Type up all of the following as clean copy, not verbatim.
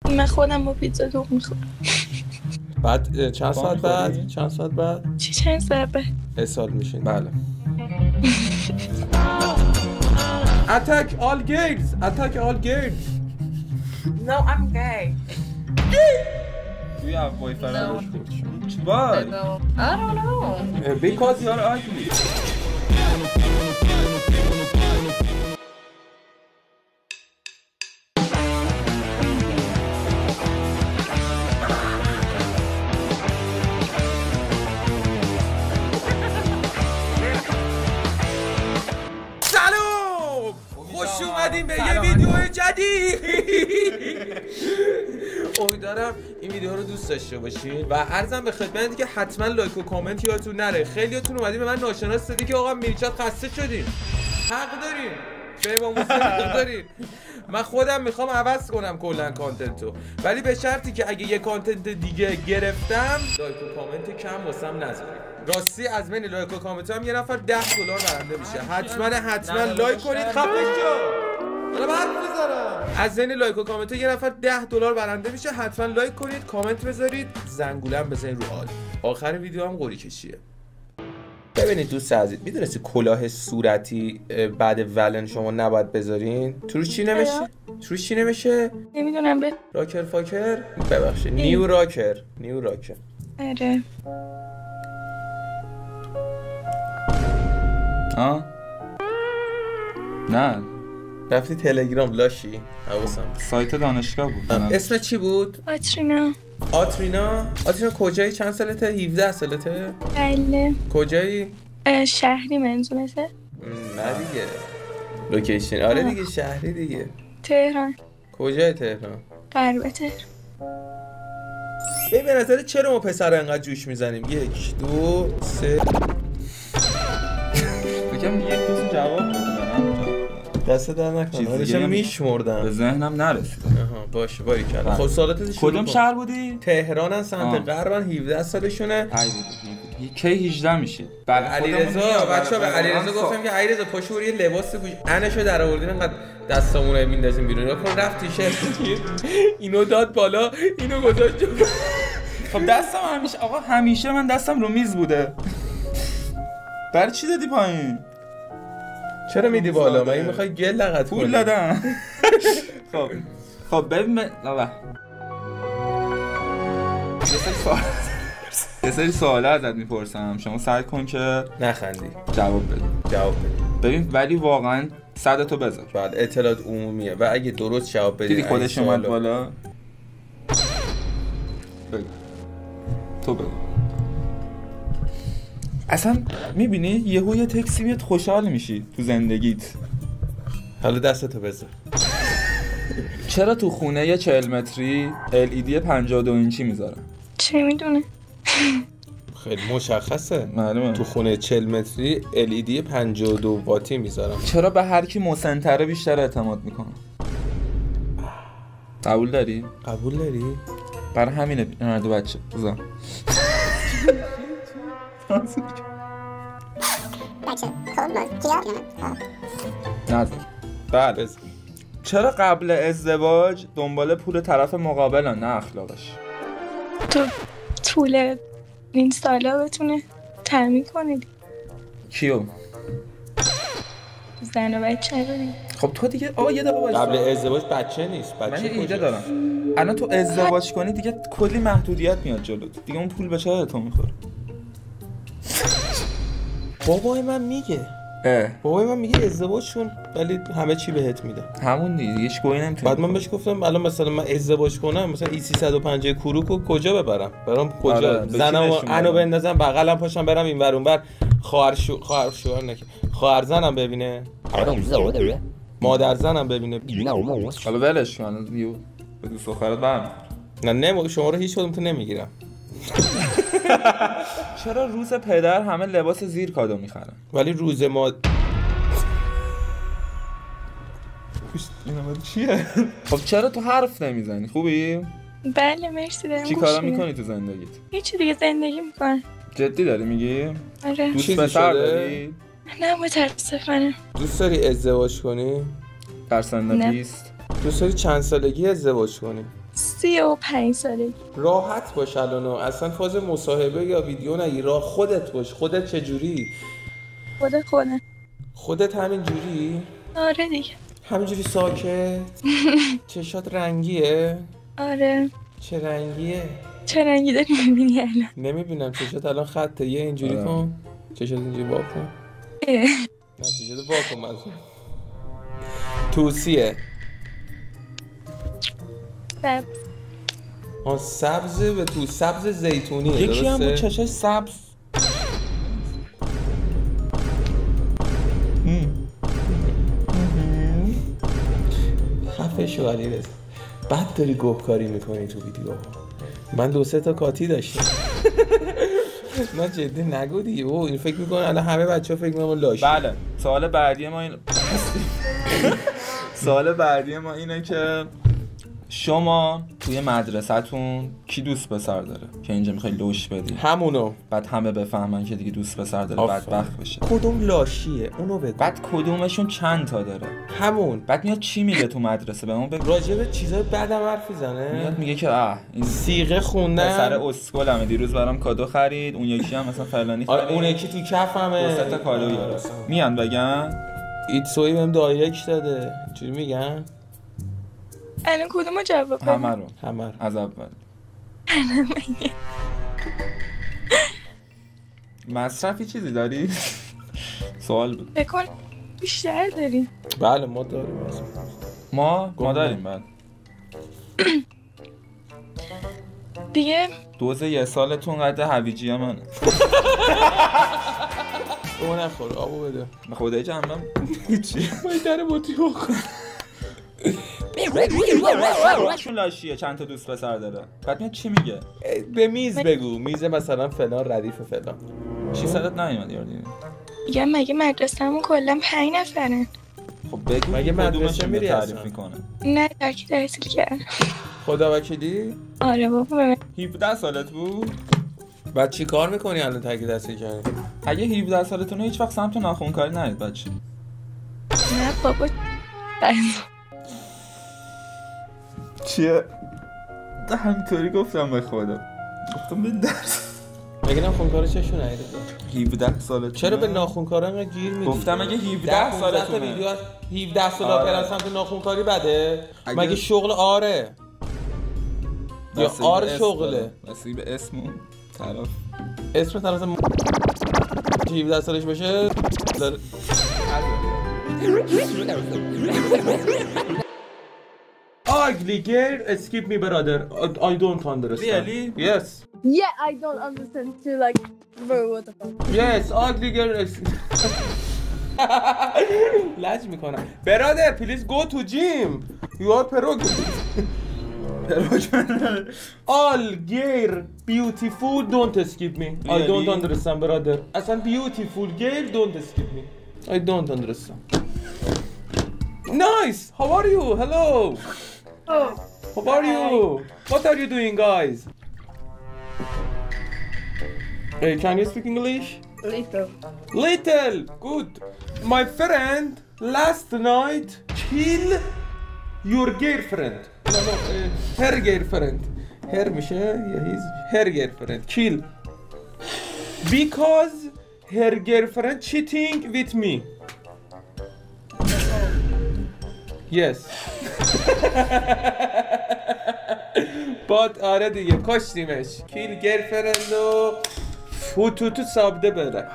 من خودم با پیتزا دوغ میخورم. بعد چند ساعت بعد؟ چند ساعت بعد؟ چند ساعت بعد؟ اسهال میشین. بله. Attack all girls! Attack all girls! No, I'm gay. Do you have boyfriend? No. Why? No, I don't know. Because you are ugly. خوش اومدیم به یه ویدیو جدید. امیدوارم این ویدیو رو دوست داشته باشین و عرضم به خدمتی که حتما لایک و کامنت یادتون نره. خیلیاتون اومدین به من ناشناس دادی که آقا میرچات خسته شدین. حق دارین. به ما حق دارین. من خودم میخوام عوض کنم کلا کانتنتو، ولی به شرطی که اگه یه کانتنت دیگه گرفتم لایک و کامنت کم واسم نذارید. راستی از بین لایک و کامنت هم یه نفر $10 برنده میشه. حتما لایک کنید. خفه شو. حالا من حرف میزنم. از بین لایک و کامنت یه نفر $10 برنده میشه. حتما لایک کنید، کامنت بذارید، زنگوله بزنید رو آل. آخر ویدیو هم قوری کشیه. ببینید دوست عزیز، میدونستی کلاه صورتی بعد ولن شما نباید بذارین؟ توش چی نمیشه؟ توش چی نمیشه؟ نمیدونم. به راکر فاکر؟ ببخشید نیو راکر. آره. نه رفتی تلگرام لاشی؟ حواسم. سایت دانشگاه بود. اسم چی بود؟ آترینا کجایی؟ چند سالته؟ 17 سالته؟ بله. کجایی؟ شهری منظورته؟ نه دیگه لوکیشن. آره دیگه شهری دیگه. تهران. کجای تهران؟ غرب تهران. ببین به نظر چرا ما پسر انقدر جوش میزنیم؟ 1 2 3 بگم یک دوست جواب بدم. دست در نکنم. داشتم میشمردم. به ذهنم نرسید. آها باشه باری کردم. خب سوالاتت کدوم شهر بودی؟ تهرانن، سمت غربن، 17 سالشونه. کی 18 میشید؟ بعد علیرضا بچا به علیرضا گفتم که علیرضا پاشو برو یه لباس پوش. انشو در آوردین انقدر دستامونو میندازیم بیرون. یا کن رفت تیشرت اینو داد بالا، اینو گذاشت جلو. خب دستم همیشه آقا، همیشه من دستم رو میز بوده. برای چی دادی پایین؟ چرا میدی بالا؟ من میخوای گل لغت کنی؟ پول دادم. خب ببین یه سری سوالا ازت میپرسم، شما سعی کن که نخندی، جواب بدی. ببین ولی واقعا 100 تو بذار. بعد اطلاعات عمومیه و اگه درست جواب بدی دیدی خودش اومد بالا. بگو. تو بگو. اصلا میبینی یهو یه تکسی میاد خوشحال میشی تو زندگیت. حالا دستتو بذار. چرا تو خونه یه 40 متری LED 52 اینچی میذارن؟ چه میدونه؟ خیلی مشخصه. معلومه. تو خونه 40 متری LED 52 واتی میذارن. چرا به هر کی مسن‌تره بیشتر اعتماد میکنن؟ قبول داری؟ برای همینه نردو بچه بزن. نزد. بله. چرا قبل ازدواج دنبال پول طرف مقابل نه اخلاقش؟ تو طول این سالا بتونه تأمین کنه. کیو؟ زن و بچه رو دیگه. خب تو دیگه آقا یه دقیقه وایسا. قبل ازدواج بچه نیست. من ایده دارم. الان تو ازدواج کنی دیگه کلی محدودیت میاد جلوت. دیگه اون پول به چه تو میخوره؟ بابای من میگه ازدواج کن ولی همه چی بهت میدم. همون دیگه هیچ گویی نمیتونی. بعد من بهش گفتم الان مثلا من ازدواج کنم مثلا ای 350 کروکو کجا ببرم کجا؟ آره. زنمو انو بندازم بغلم پاشم برم این ور اون ور. خواهر زنم ببینه، مادر زنم ببینه. حالا ولش کن دیو به دوست دخترت برم. نه شما رو هیچ کدومتون نمیگیرم. چرا روز پدر همه لباس زیر کادو میخرن ولی روز ما چیه؟ خب چرا تو حرف نمیزنی؟ خوبی؟ بله مرسی. دارم چی کارا میکنی تو زندگیت؟ هیچی دیگه، زندگی میکنم. جدی داری میگی؟ آره. دوست پسر داری؟ نه متاسفانه. دوست داری ازدواج کنی؟ در سن 20. دوست داری چند سالگی ازدواج کنی؟ 35 سالگی. راحت باش الانو، اصلا فاز مصاحبه یا ویدیو نگیر، خودت باش. خودت چجوری؟ خودت همین جوری؟ آره دیگه. همینجوری ساکت؟ چشات رنگیه؟ آره. چه رنگیه؟ چه رنگی داری میبینی الان؟ نمیبینم، چشات الان خطه. یه اینجوری کن، چشات اینجوری وا کن. نه چشات وا کن. من توصیه سبز. سبزه و تو سبز زیتونیه. یکی هم بود درسته؟ چشاش سبز. خفه شو علیرضا، بعد داری گوهکاری میکنی تو ویدیو. من 2-3 تا کاتی داشتم. نه جدی نگو دیگه. او این فکر میکنه الان همه بچه‌ها فکر میکنن لاشی. بله سوال بعدی ما سوال بعدی ما اینه که شما توی مدرسه‌تون کی دوست پسر داره که اینجا میخوای لوش بدی؟ همونو. بعد همه بفهمن که دیگه دوست پسر داره، بدبخت بشه. کدوم لاشیه اونو بگو. بعد کدومشون چند تا داره؟ همون. بعد میاد چی میگه تو مدرسه بهمون بگو. راجب چیزای بعدم حرف میزنه. میاد میگه که این صیغه خوندن. پسر اسکلمه، دیروز برام کادو خرید، اون یکی هم مثلا فلانی خرید. اون یکی تو کفمه. 2 تا کادو یاره. میان بگن ایتسوی بهم دایرکت داده. چی میگن؟ الان کدومو جواب بدم؟ همه رو از اول. مصرفی چیزی داری؟ سوال بود. بکن بیشتر داریم. بله ما داریم. ما داریم. بعد دیگه دوز 1 سالتون قد هویجی منه. تو نخور آبو بده. به خدای جنبم چی؟ باید در موتی بخور. چون لاشیه چند تا دوست پسر داره. بعد میاد چی میگه؟ به میز بگو. میز مثلا فلان ردیف فلان. چی صدات نمیاد یادی؟ میگم مگه مدرسه‌مون کلا 5 نفرن؟ خب بگو مگه مدرسه کدومشون میری تعریف اصلا؟ میکنه. نه درکی تحصیل کردم. خدا وکیلی؟ آره بابا. 17 سالت بود؟ بعد چی کار میکنی الان تاکید دستی کردی؟ اگه 17 سالتونه هیچ وقت سمت ناخن‌کاری نرید بچه. نه بابا. چیه؟ همینطوری گفتم به خدا. گفتم به درس. مگه ناخونکار چشون نهیده؟ 17 سالت چرا به ناخونکارا انقدر گیر میدی؟ گفتم اگه 17 سالتونه. ویدیو 17 سال برن سمت ناخونکاری بده؟ اگه مگه شغل آره؟ یا آره شغله؟ بسیاری به اسمون طرف اسم طرف 17 سالش باشه داره. Ugly girl, skip me brother. I don't understand. Really? Yes. Yeah, I don't understand too. Like, bro, what the fuck? Yes, ugly girl. لج میکنم. Brother, please go to gym. You are all girl beautiful. Don't skip me. I don't understand, brother. اصلا beautiful girl, don't skip me. I don't understand. Nice. How are you? Hello. Oh, How are you? What are you doing, guys? Hey, can you speak English? little. Little. Good. My friend last night kill your girlfriend. No, her girlfriend. Her میشه? Yeah, he's her girlfriend. Kill. Because her girlfriend cheating with me. Yes. But آره دیگه کشتیمش. Kill girlfriend و فوتوتو سابده بره.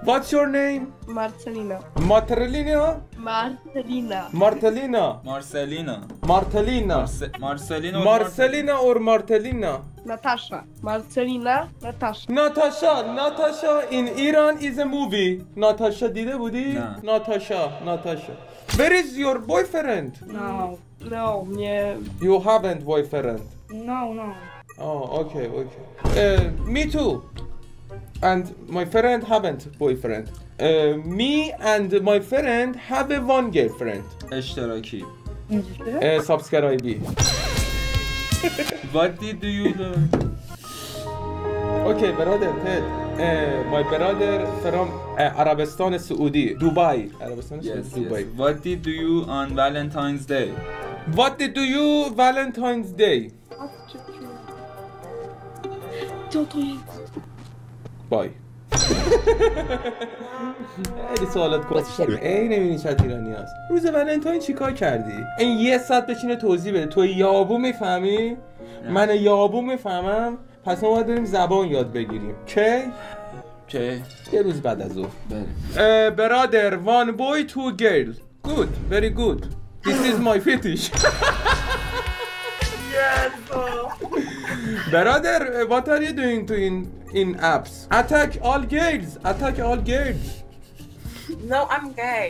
What's your name? Marcelina. Martelina? Marcelina. Martelina. مارسلینا. Martelina. مارسلینا. Marcelina or Martelina? Natasha. Marcelina. Natasha. Natasha in Iran is a movie. Natasha دیده بودی؟ نه. Natasha. Where is your boyfriend? No. No, nie. You haven't boyfriend. No. Oh, okay. Me too. And my friend haven't boyfriend. Me and my friend have a one girlfriend. اشتراکی. Subscribe. What did you do? Okay, brother Ted. My brother from عربستان سعودی. Dubai. عربستان Yes, سعودی. Dubai. yes. What did you on Valentine's Day? What did do you Valentine's Day? بای. خیلی سوالات کسشره. ای نمی‌بینی چت ایرانی هست. روز ولنتاین چیکار کردی؟ این یه ساعت بشینه توضیح بده. تو یابو میفهمی؟ من یابو میفهمم. پس ما باید بریم زبان یاد بگیریم. کی؟ یه روز بعد از ظهر. بریم. برادر one boy two girl. Good, very good. This is my fetish. Yes. Brother, what are you doing in apps? Attack all girls. Attack all girls. No, I'm gay.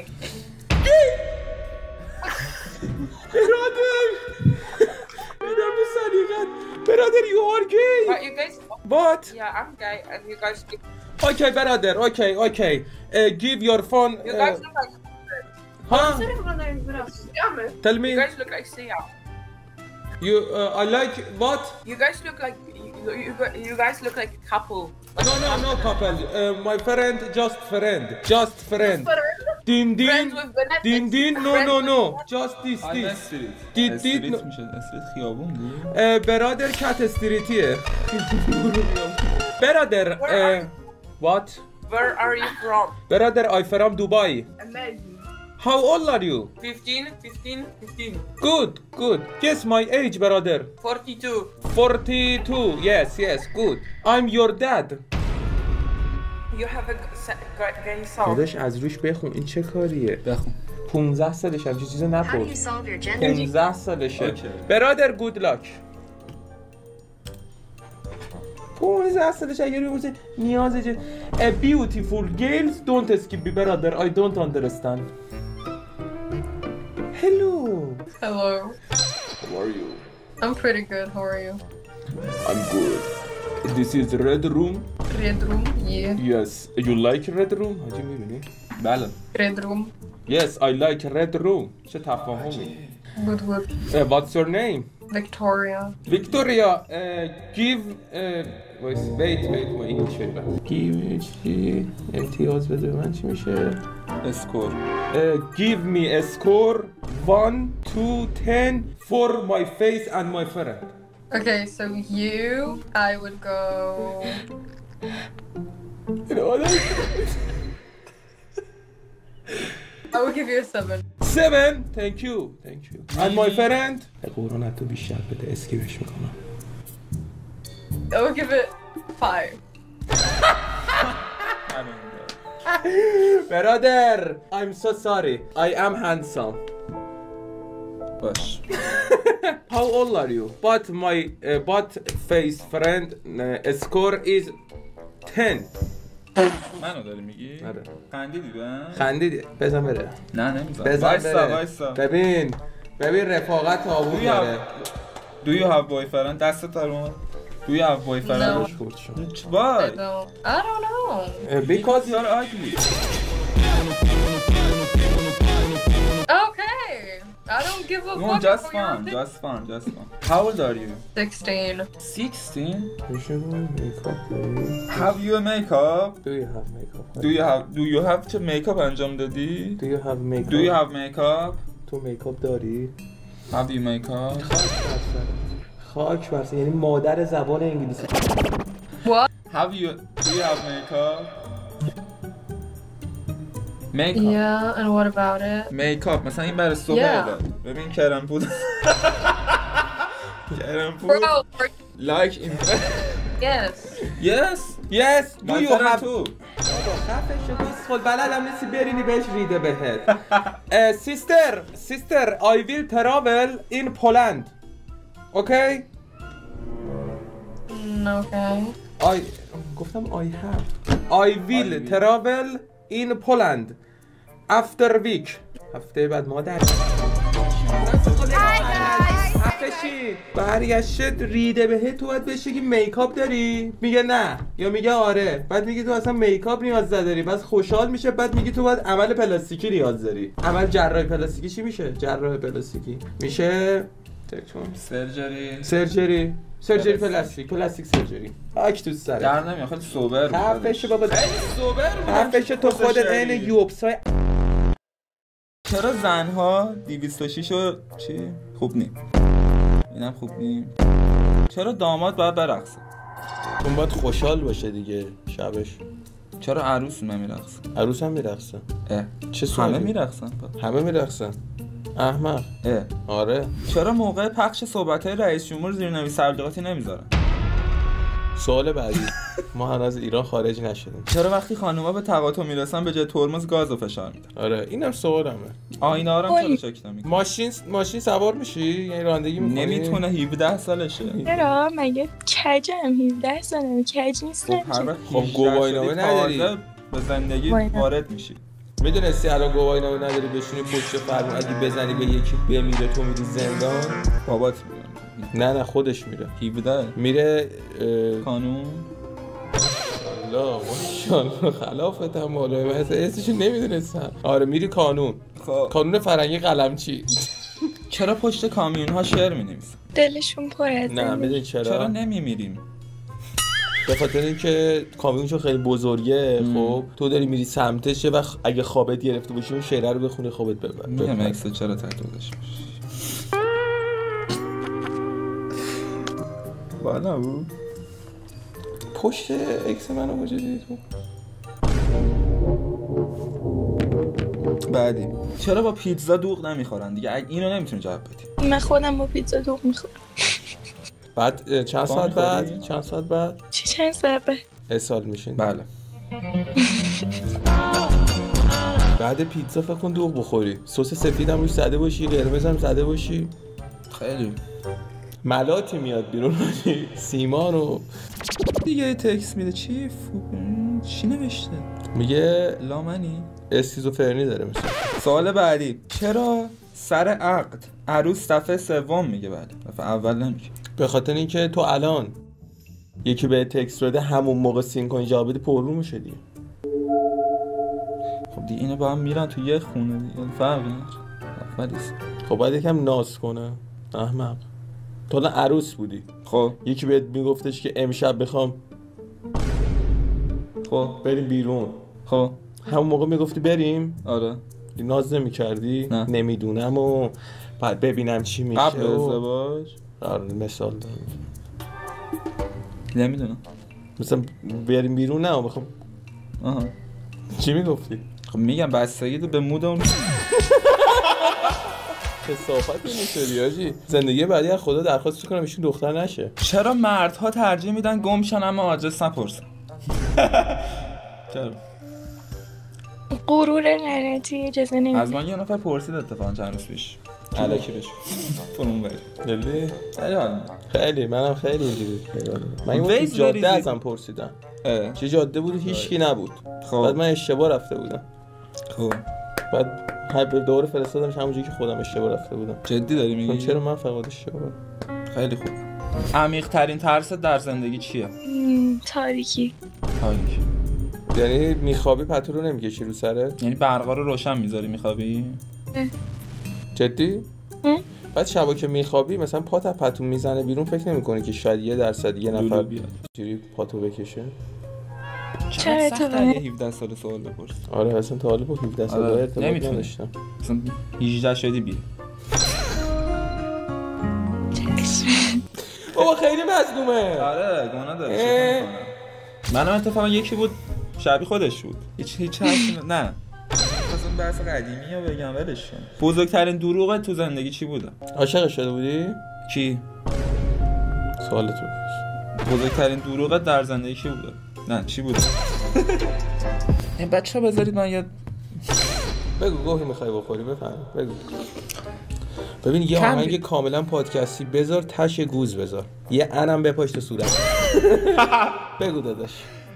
Brother. Brother, you are gay. But you guys. What? Yeah, I'm gay, and you guys. Okay, brother. Okay. Give your phone. You guys look like. Huh? Tell me. You guys look like Sia. You. I like what? You guys look like. You guys look like a couple. No couple. My friend, just friend. Din. Friends with benefits. Din. No. Just this. Did استریت میشه استریت خیابون بود. برادر کت استریتیه. برادر what? Where are you from? برادر I from Dubai. Amazing. How old are you? 15. Good. Guess my age, brother. 42. 42. Yes. Good. I'm your dad. You have a gay song. داداش از روش بخون این چه کاریه؟ بخون. 15 سالشه همچین چیزی نپرس. 15 سالشه. Okay. برادر good luck. 15 سالشه اگر بپرسه نیازه A beautiful girls don't skip me brother I don't understand. Hello. Hello. How are you? I'm pretty good. How are you? I'm good. This is red room. Red room? Yeah. Yes. You like red room? حاجی میبینی؟ بله. Red room. Yes, I like red room. چه تفاهمی. Good. What's your name? Victoria. Victoria, give wait ما این چه give چی امتیاز بده من چی میشه اسکور. Give me a score 1 2 10 for my face and my friend. Okay, so I would go. You know what I would give you a 7. 7 thank you and my friend قرآن تو بیشتر بده اسکیپش میکنم. I would give it 5. Brother I'm so sorry I am handsome. باش. How old are you? But my face friend score is 10. منو داری میگی؟ آره. خندیدی بهم؟ خندیدی بزن بره. نه نمیزن. بزن بره. وایسا. ببین رفاقت آبون داره. Do you have boyfriend؟ دستت در اومد. Do you have boyfriend؟ No. Why? I don't know. Because You're ugly. Okay. I don't give a No, fuck just about your fun. opinion. Just fun. How old are you? 16. 16? makeup. Have you a makeup? Do you have makeup? Do you have to makeup انجام دادی? Do you have makeup? Do you have makeup? تو میکاپ داری؟ Have you makeup? خاک برسه یعنی مادر زبان انگلیسی. What? Do you have makeup? Makeup. Yeah, and what about it? میکاپ مثلا این برای صبح داد. ببین کرم پود. کرم پود. Bro, Like in. yes. Yes. Do you have too? خفه شو بسخول بلدم نیستی برینی بهش ریده بهت. Sister I will travel in Poland. Okay? Okay. گفتم I have. I will travel in Poland after week. هفته بعد مادر. برگشت ریده بهت تو باید بهش بگی میکاپ داری؟ میگه نه یا میگه آره. بعد میگی تو اصلا میکاپ نیاز نداری. بعد خوشحال میشه. بعد میگی تو باید عمل پلاستیکی نیاز داری. عمل جراحی پلاستیکی چی میشه؟ جراح پلاستیکی میشه سرجری پلاستیک سرجری. آک تو سرت. در نمیاد خیلی سوبر بود. حرفش بابا خیلی سوبر بود. حرفش تو خودت عین یوبسای چرا زنها 206 و چی؟ خوب نیم. اینم خوب نیم. چرا داماد باید برقصه؟ اون باید خوشحال باشه دیگه شبش. چرا عروس نمیرقصه؟ عروس هم میرقصه. چه سوالی؟ همه میرقصن. همه میرقصن. احمق. آره. چرا موقع پخش صحبت‌های رئیس جمهور زیرنویس تبلیغاتی نمیذارن؟ سوال بعدی. ما هنوز ایران خارج نشدیم. چرا وقتی خانوما به تقاطع میرسن به جای ترمز گاز رو فشار میدن؟ آره اینم سوالمه. آینه ها رو چرا چک نمی‌کنن؟ ماشین سوار میشی؟ یعنی رانندگی می‌کنی؟ نمیتونه 17 سالشه. چرا مگه کجم 17 سالمه کج نیستم که. خب گواهینامه نداری به زندگی وارد میشی. میدونستی الان گواهینامه نداری بشونی پشت فرمون اگه بزنی به یکی بمیره تو میری زندان؟ بابات میره. نه خودش میره. 17 میره قانون. الله ماشاءالله خلافتم مولای مثلا اسمشو نمیدونستم. آره میری قانون. قانون فرنگی قلمچی. چرا پشت کامیون ها شعر می‌نویسن؟ دلشون پر از نه میدونی چرا نمیمیریم؟ به خاطر اینکه کامیونشون خیلی بزرگه. خب تو داری میری سمتشه و اگه خوابت گرفته باشی اون شعر رو بخونی خوابت ببر. میگم اکس چرا تحت گذاشت بالا بود پشت اکس منو کجا دیدی تو؟ بعدی چرا با پیتزا دوغ نمیخورن دیگه؟ اینو نمیتونی جواب بدی. من خودم با پیتزا دوغ میخورم. بعد چند ساعت بعد؟ چند ساعت بعد؟ چند ساعت بعد؟ اسهال میشین. بله. بعد پیتزا فکر کن دوغ بخوری. سس سفید هم روش زده باشی، قرمز هم زده باشی. خیلی ملاتی میاد بیرون. سیمان و دیگه تکس میده چی نوشته؟ میگه لامنی اسکیزوفرنی داره مثلا. سوال بعدی چرا سر عقد عروس دفعه سوم میگه بله دفعه اول نمیگه؟ به خاطر اینکه تو الان یکی به تکست بده همون موقع سین کنی جواب بدی پررو میشه دیگه. خب دیگه اینو با هم میرن تو یه خونه دیگه فرقی نداره. خب باید یکم ناز کنه. احمق تو الان عروس بودی. خب یکی بهت میگفتش که امشب بخوام خب بریم بیرون. خب همون موقع میگفتی بریم؟ آره. ناز نمی‌کردی؟ نه. نمیدونم و بعد ببینم چی میشه. قبل ازدواج؟ آره مثال دارم. نمیدونم. مثلا بریم بیرون نه میخوام. آها. چی میگفتی؟ خب میگم بستگی به مود اون. کثافت نمی‌شدی آجی. زندگی بعدی از خدا درخواست کنم ایشون دختر نشه. چرا مردها ترجیح میدن گم شن اما آدرس نپرسن؟ چرا؟ غرور لعنتی اجازه نمیده. از من یه نفر پرسید اتفاقا چند روز پیش. الکی بهش. فرمون بری. دلی؟ الان خیلی منم خیلی اینجوری. من ویز این جاده بریزی. ازم پرسیدم. چه جاده بود هیچکی نبود. خب. بعد من اشتباه رفته بودم. خب بعد هر دور فرستادمش همونجوری که خودم اشتباه رفته بودم. جدی داری میگی؟ چرا من فقط اشتباه؟ خیلی خوب. عمیق ترین ترس در زندگی چیه؟ تاریکی. تاریکی. یعنی میخوابی پتو رو نمیکشی رو سرت؟ یعنی برقا رو روشن میذاری میخوابی؟ جدی؟ بعد شبا که میخوابی مثلا پات از پتو میزنه بیرون فکر نمیکنی که شاید 1% یه نفر جوری پاتو بکشه؟ چرا سخت یه 17 سال سوال بپرس. آره اصلا تا حالا با 17 سال ارتباط نداشتم. مثلا 18 شدی بیا. بابا خیلی مظلومه. آره گناه داره. منم اتفاقا یکی بود شبیه خودش بود. هیچ حرفی نه. از اون بحث قدیمی رو بگم ولش کن. بزرگترین دروغت تو زندگی چی بوده؟ عاشق شده بودی؟ کی؟ سوالت بپرس. بزرگترین دروغت در زندگی چی بوده؟ نه چی بوده؟ این بچه‌ها بذارید من یاد بگو گوهی میخوای بخوری بفهم. بگو. ببین یه آهنگ کاملا پادکستی بذار تش گوز بذار. یه انم بپاش تو صورت. بگو داداش.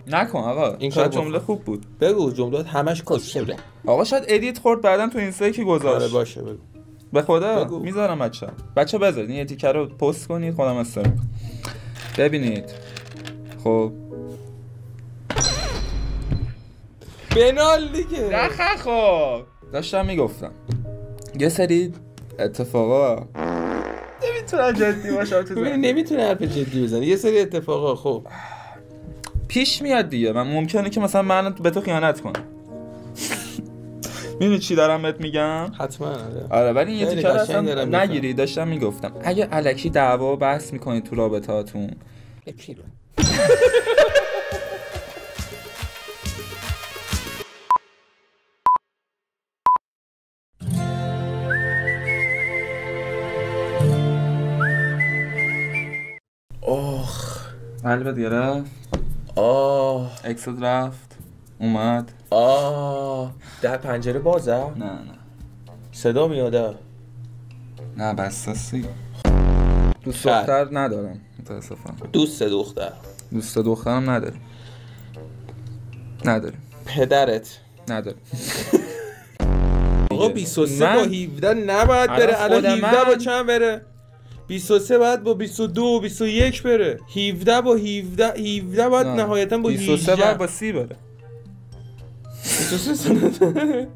نکن آقا. این شاید جمله خوب بود. بگو جملات همش کسشه. آقا شاید ادیت خورد بعدن تو اینستا کی گذاشت. آره باشه بگو. به خدا میذارم بچه‌ها بذارید این تیکر رو پست کنید خودم استوری ببینید. خب بنال دیگه. نخ خب داشتم میگفتم یه سری اتفاقا نمیتونم جدی باشم تو زندگی. نمیتونه حرف جدی بزنی. یه سری اتفاقا خب پیش میاد دیگه. من ممکنه که مثلا من به تو خیانت کنم. میدونی چی دارم بهت میگم؟ حتما آره ولی این یه خیلی تیکه قشنگ اصلا دارم نگیری. داشتم میگفتم اگه الکی دعوا و بحث میکنید تو رابطه‌هاتون قلبت گرفت، اکسد رفت اومد. در پنجره بازه؟ نه صدا میاده؟ نه بساسی. دوست دختر ندارم متاسفم. دوست دختر؟ دوست دخترم نداریم. پدرت؟ نداریم. آقا 23 با 17 نباید بره. الان 17 با چند بره؟ 23 باید با 22 21 بره. 17 با 17 باید نهایتا با 18 23 باید با 30 بره. 23 سنت